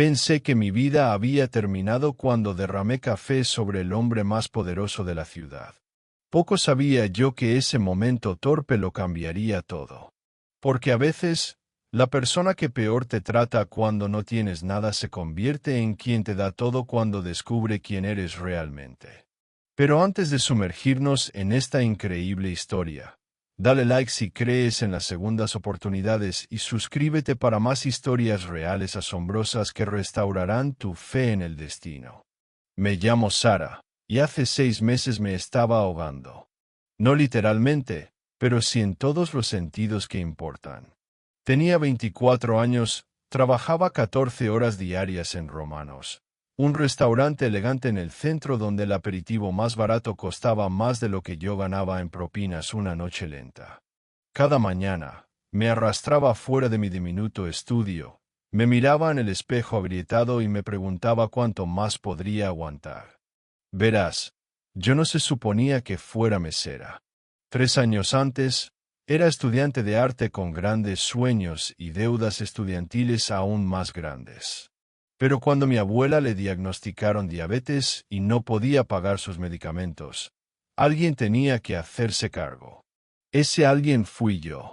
Pensé que mi vida había terminado cuando derramé café sobre el hombre más poderoso de la ciudad. Poco sabía yo que ese momento torpe lo cambiaría todo. Porque a veces, la persona que peor te trata cuando no tienes nada se convierte en quien te da todo cuando descubre quién eres realmente. Pero antes de sumergirnos en esta increíble historia, dale like si crees en las segundas oportunidades y suscríbete para más historias reales asombrosas que restaurarán tu fe en el destino. Me llamo Sara, y hace 6 meses me estaba ahogando. No literalmente, pero sí en todos los sentidos que importan. Tenía 24 años, trabajaba 14 horas diarias en Romanos, un restaurante elegante en el centro donde el aperitivo más barato costaba más de lo que yo ganaba en propinas una noche lenta. Cada mañana, me arrastraba fuera de mi diminuto estudio, me miraba en el espejo agrietado y me preguntaba cuánto más podría aguantar. Verás, yo no se suponía que fuera mesera. 3 años antes, era estudiante de arte con grandes sueños y deudas estudiantiles aún más grandes. Pero cuando mi abuela le diagnosticaron diabetes y no podía pagar sus medicamentos, alguien tenía que hacerse cargo. Ese alguien fui yo.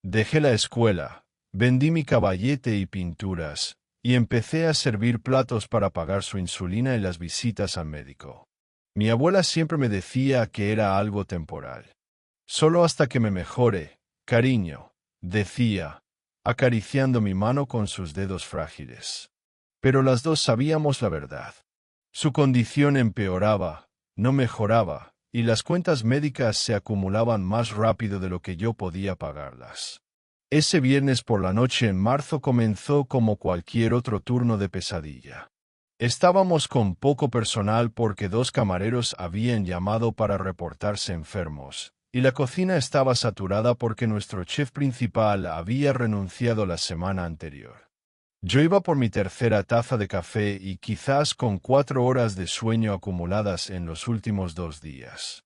Dejé la escuela, vendí mi caballete y pinturas, y empecé a servir platos para pagar su insulina y las visitas al médico. Mi abuela siempre me decía que era algo temporal. Solo hasta que me mejore, cariño, decía, acariciando mi mano con sus dedos frágiles. Pero las dos sabíamos la verdad. Su condición empeoraba, no mejoraba, y las cuentas médicas se acumulaban más rápido de lo que yo podía pagarlas. Ese viernes por la noche en marzo comenzó como cualquier otro turno de pesadilla. Estábamos con poco personal porque 2 camareros habían llamado para reportarse enfermos, y la cocina estaba saturada porque nuestro chef principal había renunciado la semana anterior. Yo iba por mi tercera taza de café y quizás con 4 horas de sueño acumuladas en los últimos 2 días.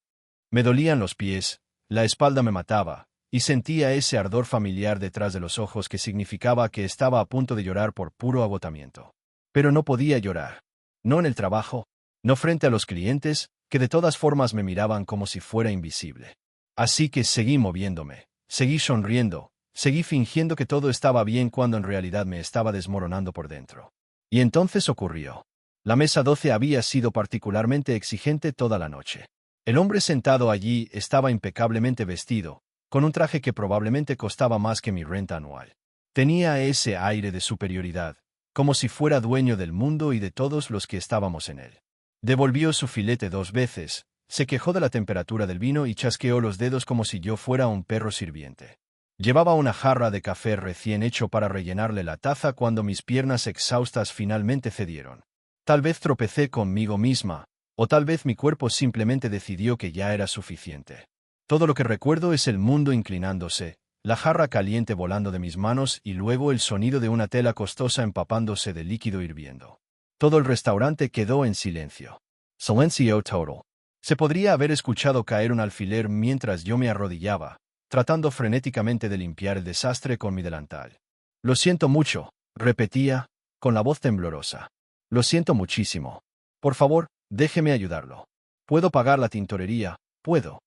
Me dolían los pies, la espalda me mataba, y sentía ese ardor familiar detrás de los ojos que significaba que estaba a punto de llorar por puro agotamiento. Pero no podía llorar. No en el trabajo, no frente a los clientes, que de todas formas me miraban como si fuera invisible. Así que seguí moviéndome, seguí sonriendo, seguí fingiendo que todo estaba bien cuando en realidad me estaba desmoronando por dentro. Y entonces ocurrió. La mesa 12 había sido particularmente exigente toda la noche. El hombre sentado allí estaba impecablemente vestido, con un traje que probablemente costaba más que mi renta anual. Tenía ese aire de superioridad, como si fuera dueño del mundo y de todos los que estábamos en él. Devolvió su filete 2 veces, se quejó de la temperatura del vino y chasqueó los dedos como si yo fuera un perro sirviente. Llevaba una jarra de café recién hecho para rellenarle la taza cuando mis piernas exhaustas finalmente cedieron. Tal vez tropecé conmigo misma, o tal vez mi cuerpo simplemente decidió que ya era suficiente. Todo lo que recuerdo es el mundo inclinándose, la jarra caliente volando de mis manos y luego el sonido de una tela costosa empapándose de líquido hirviendo. Todo el restaurante quedó en silencio. Silencio total. Se podría haber escuchado caer un alfiler mientras yo me arrodillaba, tratando frenéticamente de limpiar el desastre con mi delantal. Lo siento mucho, repetía, con la voz temblorosa. Lo siento muchísimo. Por favor, déjeme ayudarlo. Puedo pagar la tintorería, puedo.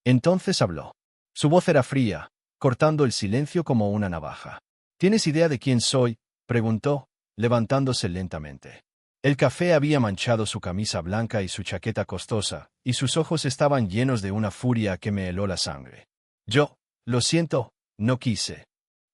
Entonces habló. Su voz era fría, cortando el silencio como una navaja. ¿Tienes idea de quién soy?, preguntó, levantándose lentamente. El café había manchado su camisa blanca y su chaqueta costosa, y sus ojos estaban llenos de una furia que me heló la sangre. Lo siento, no quise.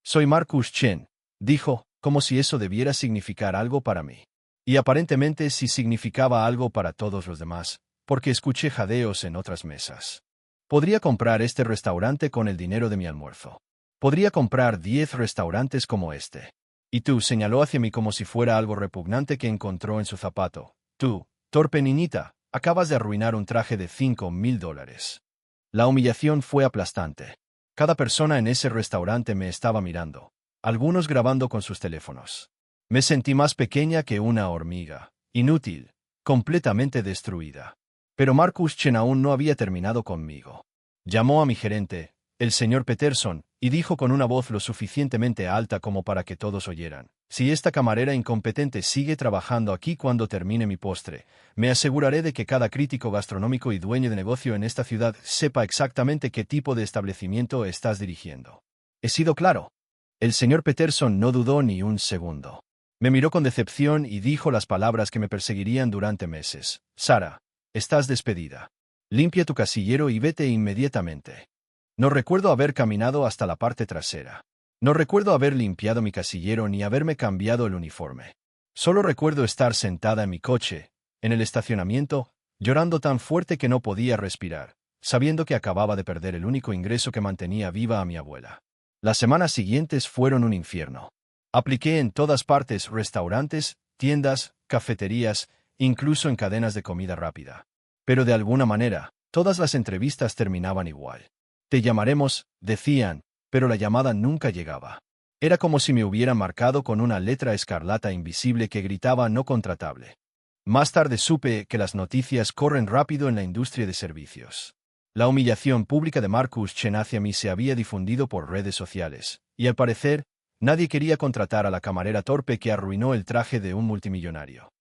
Soy Marcus Chen, dijo, como si eso debiera significar algo para mí. Y aparentemente sí significaba algo para todos los demás, porque escuché jadeos en otras mesas. Podría comprar este restaurante con el dinero de mi almuerzo. Podría comprar 10 restaurantes como este. Y tú, señaló hacia mí como si fuera algo repugnante que encontró en su zapato. Tú, torpe niñita, acabas de arruinar un traje de $5,000. La humillación fue aplastante. Cada persona en ese restaurante me estaba mirando, algunos grabando con sus teléfonos. Me sentí más pequeña que una hormiga, inútil, completamente destruida. Pero Marcus Chen aún no había terminado conmigo. Llamó a mi gerente, el señor Peterson, y dijo con una voz lo suficientemente alta como para que todos oyeran: «Si esta camarera incompetente sigue trabajando aquí cuando termine mi postre, me aseguraré de que cada crítico gastronómico y dueño de negocio en esta ciudad sepa exactamente qué tipo de establecimiento estás dirigiendo». ¿He sido claro? El señor Peterson no dudó ni un segundo. Me miró con decepción y dijo las palabras que me perseguirían durante meses: «Sara, estás despedida. Limpia tu casillero y vete inmediatamente». No recuerdo haber caminado hasta la parte trasera. No recuerdo haber limpiado mi casillero ni haberme cambiado el uniforme. Solo recuerdo estar sentada en mi coche, en el estacionamiento, llorando tan fuerte que no podía respirar, sabiendo que acababa de perder el único ingreso que mantenía viva a mi abuela. Las semanas siguientes fueron un infierno. Apliqué en todas partes: restaurantes, tiendas, cafeterías, incluso en cadenas de comida rápida. Pero de alguna manera, todas las entrevistas terminaban igual. «Te llamaremos», decían, pero la llamada nunca llegaba. Era como si me hubieran marcado con una letra escarlata invisible que gritaba «no contratable». Más tarde supe que las noticias corren rápido en la industria de servicios. La humillación pública de Marcus Chen hacia mí se había difundido por redes sociales, y al parecer, nadie quería contratar a la camarera torpe que arruinó el traje de un multimillonario.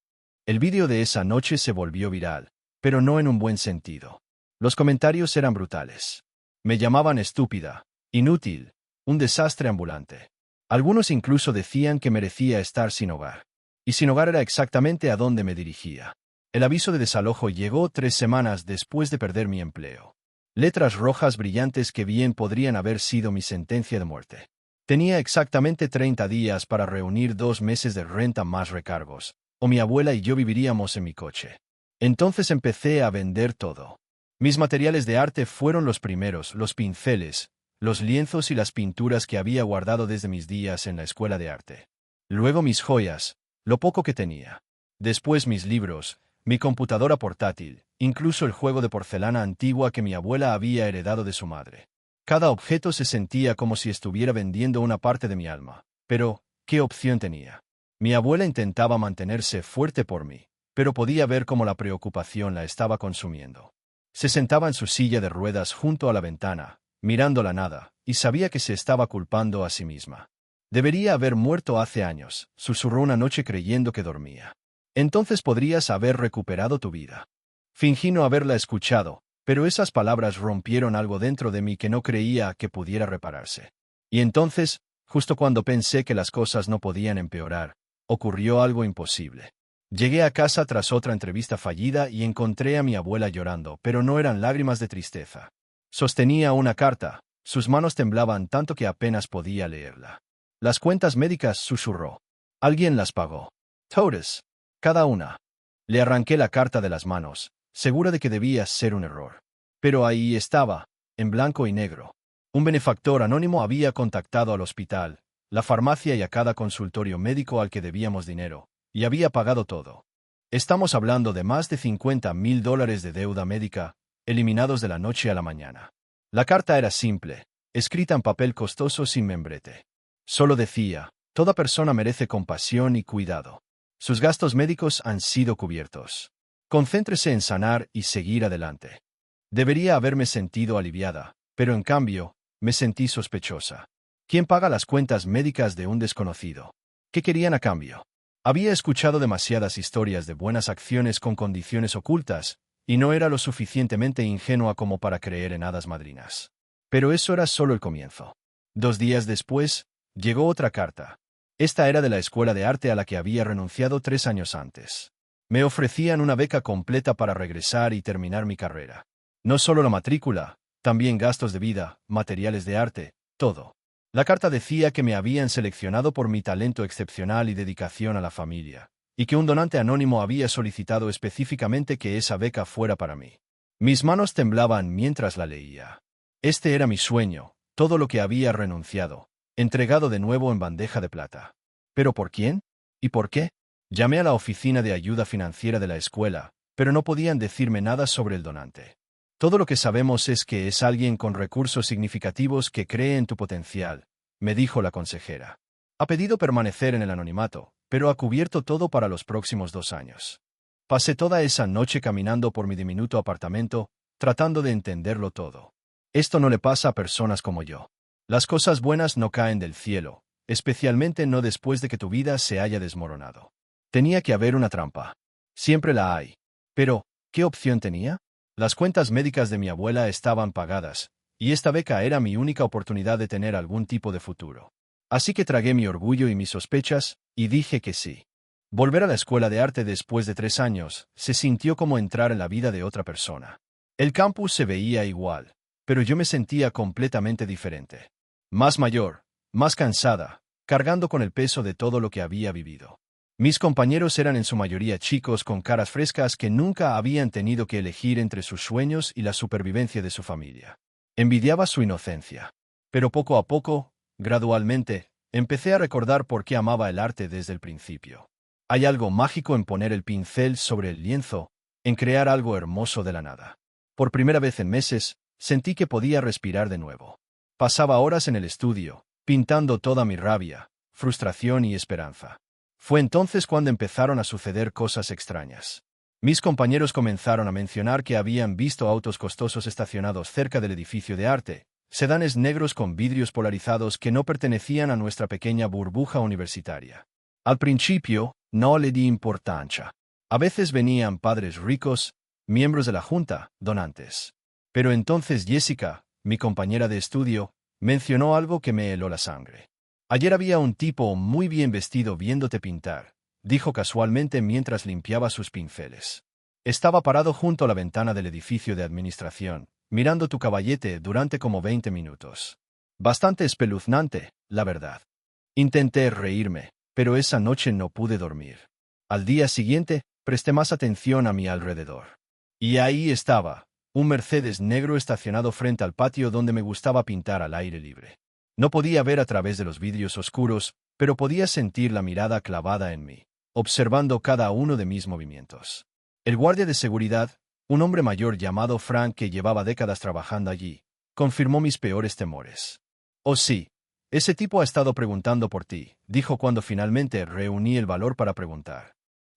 El vídeo de esa noche se volvió viral, pero no en un buen sentido. Los comentarios eran brutales. Me llamaban estúpida, inútil, un desastre ambulante. Algunos incluso decían que merecía estar sin hogar. Y sin hogar era exactamente a donde me dirigía. El aviso de desalojo llegó 3 semanas después de perder mi empleo. Letras rojas brillantes que bien podrían haber sido mi sentencia de muerte. Tenía exactamente 30 días para reunir 2 meses de renta más recargos, o mi abuela y yo viviríamos en mi coche. Entonces empecé a vender todo. Mis materiales de arte fueron los primeros: los pinceles, los lienzos y las pinturas que había guardado desde mis días en la escuela de arte. Luego mis joyas, lo poco que tenía. Después mis libros, mi computadora portátil, incluso el juego de porcelana antigua que mi abuela había heredado de su madre. Cada objeto se sentía como si estuviera vendiendo una parte de mi alma. Pero, ¿qué opción tenía? Mi abuela intentaba mantenerse fuerte por mí, pero podía ver cómo la preocupación la estaba consumiendo. Se sentaba en su silla de ruedas junto a la ventana, mirando la nada, y sabía que se estaba culpando a sí misma. «Debería haber muerto hace años», susurró una noche creyendo que dormía. «Entonces podrías haber recuperado tu vida». Fingí no haberla escuchado, pero esas palabras rompieron algo dentro de mí que no creía que pudiera repararse. Y entonces, justo cuando pensé que las cosas no podían empeorar, ocurrió algo imposible. Llegué a casa tras otra entrevista fallida y encontré a mi abuela llorando, pero no eran lágrimas de tristeza. Sostenía una carta, sus manos temblaban tanto que apenas podía leerla. «Las cuentas médicas», susurró. «Alguien las pagó. Todas. Cada una». Le arranqué la carta de las manos, segura de que debía ser un error. Pero ahí estaba, en blanco y negro. Un benefactor anónimo había contactado al hospital, la farmacia y a cada consultorio médico al que debíamos dinero, y había pagado todo. Estamos hablando de más de $50,000 de deuda médica, eliminados de la noche a la mañana. La carta era simple, escrita en papel costoso sin membrete. Solo decía: «Toda persona merece compasión y cuidado. Sus gastos médicos han sido cubiertos. Concéntrese en sanar y seguir adelante». Debería haberme sentido aliviada, pero en cambio, me sentí sospechosa. ¿Quién paga las cuentas médicas de un desconocido? ¿Qué querían a cambio? Había escuchado demasiadas historias de buenas acciones con condiciones ocultas, y no era lo suficientemente ingenua como para creer en hadas madrinas. Pero eso era solo el comienzo. 2 días después, llegó otra carta. Esta era de la escuela de arte a la que había renunciado 3 años antes. Me ofrecían una beca completa para regresar y terminar mi carrera. No solo la matrícula, también gastos de vida, materiales de arte, todo. La carta decía que me habían seleccionado por mi talento excepcional y dedicación a la familia, y que un donante anónimo había solicitado específicamente que esa beca fuera para mí. Mis manos temblaban mientras la leía. Este era mi sueño, todo lo que había renunciado, entregado de nuevo en bandeja de plata. ¿Pero por quién? ¿Y por qué? Llamé a la oficina de ayuda financiera de la escuela, pero no podían decirme nada sobre el donante. «Todo lo que sabemos es que es alguien con recursos significativos que cree en tu potencial», me dijo la consejera. «Ha pedido permanecer en el anonimato, pero ha cubierto todo para los próximos 2 años». Pasé toda esa noche caminando por mi diminuto apartamento, tratando de entenderlo todo. Esto no le pasa a personas como yo. Las cosas buenas no caen del cielo, especialmente no después de que tu vida se haya desmoronado. Tenía que haber una trampa. Siempre la hay. Pero, ¿qué opción tenía? Las cuentas médicas de mi abuela estaban pagadas, y esta beca era mi única oportunidad de tener algún tipo de futuro. Así que tragué mi orgullo y mis sospechas, y dije que sí. Volver a la escuela de arte después de 3 años se sintió como entrar en la vida de otra persona. El campus se veía igual, pero yo me sentía completamente diferente. Más mayor, más cansada, cargando con el peso de todo lo que había vivido. Mis compañeros eran en su mayoría chicos con caras frescas que nunca habían tenido que elegir entre sus sueños y la supervivencia de su familia. Envidiaba su inocencia. Pero poco a poco, gradualmente, empecé a recordar por qué amaba el arte desde el principio. Hay algo mágico en poner el pincel sobre el lienzo, en crear algo hermoso de la nada. Por primera vez en meses, sentí que podía respirar de nuevo. Pasaba horas en el estudio, pintando toda mi rabia, frustración y esperanza. Fue entonces cuando empezaron a suceder cosas extrañas. Mis compañeros comenzaron a mencionar que habían visto autos costosos estacionados cerca del edificio de arte, sedanes negros con vidrios polarizados que no pertenecían a nuestra pequeña burbuja universitaria. Al principio, no le di importancia. A veces venían padres ricos, miembros de la junta, donantes. Pero entonces Jessica, mi compañera de estudio, mencionó algo que me heló la sangre. Ayer había un tipo muy bien vestido viéndote pintar, dijo casualmente mientras limpiaba sus pinceles. Estaba parado junto a la ventana del edificio de administración, mirando tu caballete durante como 20 minutos. Bastante espeluznante, la verdad. Intenté reírme, pero esa noche no pude dormir. Al día siguiente, presté más atención a mi alrededor. Y ahí estaba, un Mercedes negro estacionado frente al patio donde me gustaba pintar al aire libre. No podía ver a través de los vidrios oscuros, pero podía sentir la mirada clavada en mí, observando cada uno de mis movimientos. El guardia de seguridad, un hombre mayor llamado Frank que llevaba décadas trabajando allí, confirmó mis peores temores. Oh sí, ese tipo ha estado preguntando por ti, dijo cuando finalmente reuní el valor para preguntar.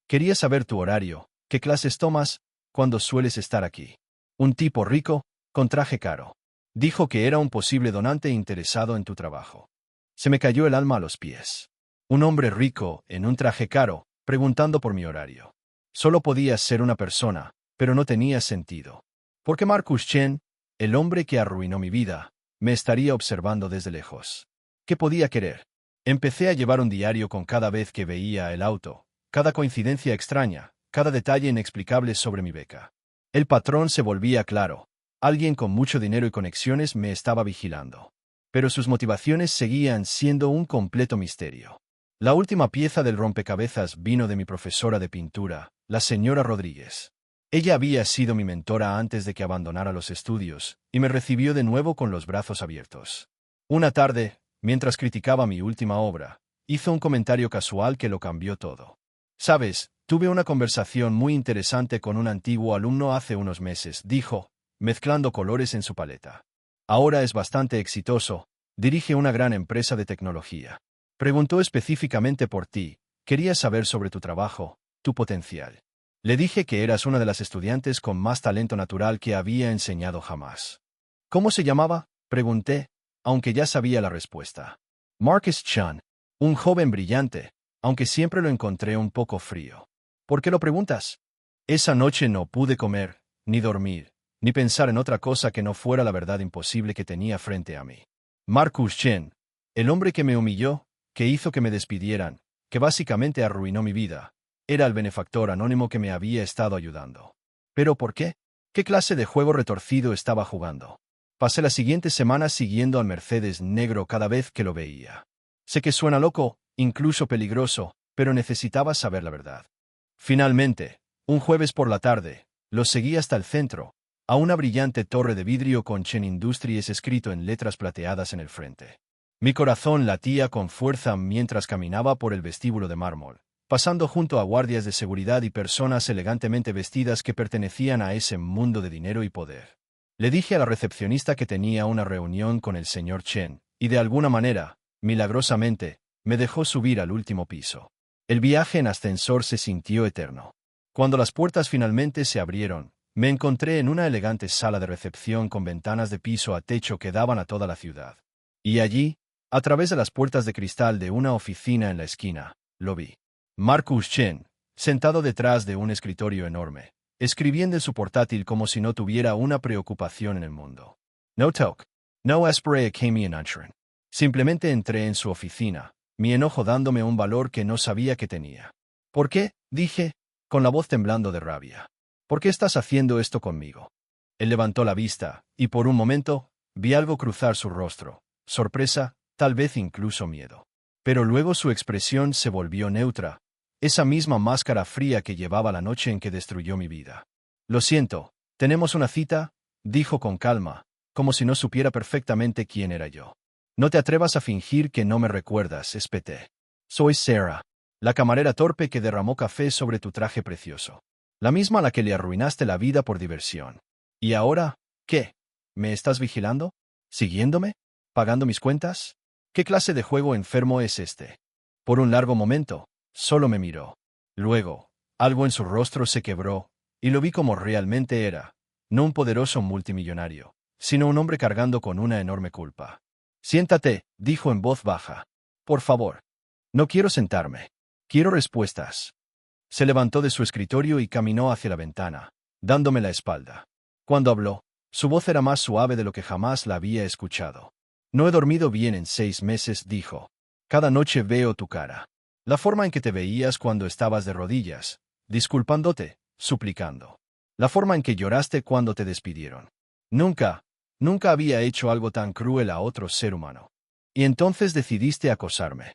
Quería saber tu horario, qué clases tomas, cuándo sueles estar aquí. Un tipo rico, con traje caro. Dijo que era un posible donante interesado en tu trabajo. Se me cayó el alma a los pies. Un hombre rico, en un traje caro, preguntando por mi horario. Solo podía ser una persona, pero no tenía sentido. Porque Marcus Chen, el hombre que arruinó mi vida, me estaría observando desde lejos. ¿Qué podía querer? Empecé a llevar un diario con cada vez que veía el auto, cada coincidencia extraña, cada detalle inexplicable sobre mi beca. El patrón se volvía claro. Alguien con mucho dinero y conexiones me estaba vigilando. Pero sus motivaciones seguían siendo un completo misterio. La última pieza del rompecabezas vino de mi profesora de pintura, la señora Rodríguez. Ella había sido mi mentora antes de que abandonara los estudios, y me recibió de nuevo con los brazos abiertos. Una tarde, mientras criticaba mi última obra, hizo un comentario casual que lo cambió todo. «Sabes, tuve una conversación muy interesante con un antiguo alumno hace unos meses», dijo, mezclando colores en su paleta. Ahora es bastante exitoso, dirige una gran empresa de tecnología. Preguntó específicamente por ti, quería saber sobre tu trabajo, tu potencial. Le dije que eras una de las estudiantes con más talento natural que había enseñado jamás. ¿Cómo se llamaba?, pregunté, aunque ya sabía la respuesta. Marcus Chan, un joven brillante, aunque siempre lo encontré un poco frío. ¿Por qué lo preguntas? Esa noche no pude comer, ni dormir, ni pensar en otra cosa que no fuera la verdad imposible que tenía frente a mí. Marcus Chen, el hombre que me humilló, que hizo que me despidieran, que básicamente arruinó mi vida, era el benefactor anónimo que me había estado ayudando. ¿Pero por qué? ¿Qué clase de juego retorcido estaba jugando? Pasé las siguientes semanas siguiendo al Mercedes negro cada vez que lo veía. Sé que suena loco, incluso peligroso, pero necesitaba saber la verdad. Finalmente, un jueves por la tarde, lo seguí hasta el centro, a una brillante torre de vidrio con Chen Industries escrito en letras plateadas en el frente. Mi corazón latía con fuerza mientras caminaba por el vestíbulo de mármol, pasando junto a guardias de seguridad y personas elegantemente vestidas que pertenecían a ese mundo de dinero y poder. Le dije a la recepcionista que tenía una reunión con el señor Chen, y de alguna manera, milagrosamente, me dejó subir al último piso. El viaje en ascensor se sintió eterno. Cuando las puertas finalmente se abrieron, me encontré en una elegante sala de recepción con ventanas de piso a techo que daban a toda la ciudad. Y allí, a través de las puertas de cristal de una oficina en la esquina, lo vi. Marcus Chen, sentado detrás de un escritorio enorme, escribiendo en su portátil como si no tuviera una preocupación en el mundo. No talk. No esperé a que me answeren. Simplemente entré en su oficina, mi enojo dándome un valor que no sabía que tenía. ¿Por qué?, dije, con la voz temblando de rabia. ¿Por qué estás haciendo esto conmigo? Él levantó la vista, y por un momento, vi algo cruzar su rostro. Sorpresa, tal vez incluso miedo. Pero luego su expresión se volvió neutra, esa misma máscara fría que llevaba la noche en que destruyó mi vida. Lo siento, tenemos una cita, dijo con calma, como si no supiera perfectamente quién era yo. No te atrevas a fingir que no me recuerdas, espeté. Soy Sarah, la camarera torpe que derramó café sobre tu traje precioso. La misma a la que le arruinaste la vida por diversión. ¿Y ahora, qué? ¿Me estás vigilando? ¿Siguiéndome? ¿Pagando mis cuentas? ¿Qué clase de juego enfermo es este? Por un largo momento, solo me miró. Luego, algo en su rostro se quebró, y lo vi como realmente era, no un poderoso multimillonario, sino un hombre cargando con una enorme culpa. Siéntate, dijo en voz baja. Por favor. No quiero sentarme. Quiero respuestas. Se levantó de su escritorio y caminó hacia la ventana, dándome la espalda. Cuando habló, su voz era más suave de lo que jamás la había escuchado. No he dormido bien en 6 meses, dijo. Cada noche veo tu cara. La forma en que te veías cuando estabas de rodillas, disculpándote, suplicando. La forma en que lloraste cuando te despidieron. Nunca había hecho algo tan cruel a otro ser humano. Y entonces decidiste acosarme.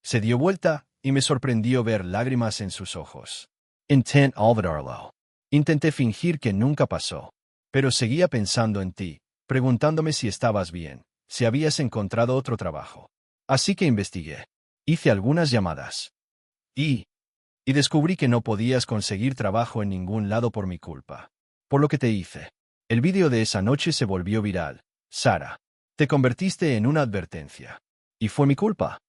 Se dio vuelta, y me sorprendió ver lágrimas en sus ojos. Intenté olvidarlo. Intenté fingir que nunca pasó. Pero seguía pensando en ti, preguntándome si estabas bien, si habías encontrado otro trabajo. Así que investigué. Hice algunas llamadas. Y descubrí que no podías conseguir trabajo en ningún lado por mi culpa. Por lo que te hice. El vídeo de esa noche se volvió viral. Sara. Te convertiste en una advertencia. Y fue mi culpa.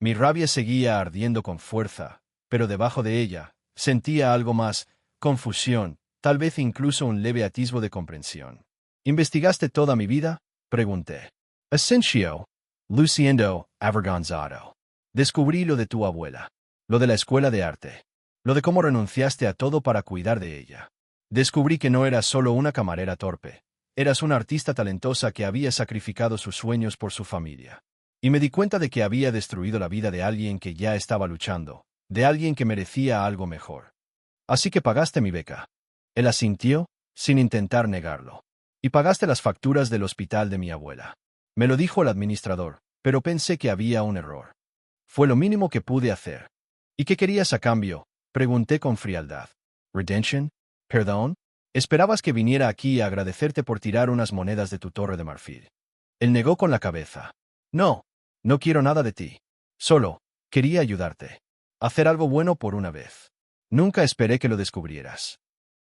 Mi rabia seguía ardiendo con fuerza, pero debajo de ella, sentía algo más, confusión, tal vez incluso un leve atisbo de comprensión. ¿Investigaste toda mi vida?, pregunté. Asensio. Luciendo, avergonzado. Descubrí lo de tu abuela. Lo de la escuela de arte. Lo de cómo renunciaste a todo para cuidar de ella. Descubrí que no eras solo una camarera torpe. Eras una artista talentosa que había sacrificado sus sueños por su familia. Y me di cuenta de que había destruido la vida de alguien que ya estaba luchando, de alguien que merecía algo mejor. Así que pagaste mi beca. Él asintió, sin intentar negarlo. Y pagaste las facturas del hospital de mi abuela. Me lo dijo el administrador, pero pensé que había un error. Fue lo mínimo que pude hacer. ¿Y qué querías a cambio?, pregunté con frialdad. ¿Redemption? ¿Perdón? ¿Esperabas que viniera aquí a agradecerte por tirar unas monedas de tu torre de marfil? Él negó con la cabeza. No quiero nada de ti. Solo, quería ayudarte. Hacer algo bueno por una vez. Nunca esperé que lo descubrieras.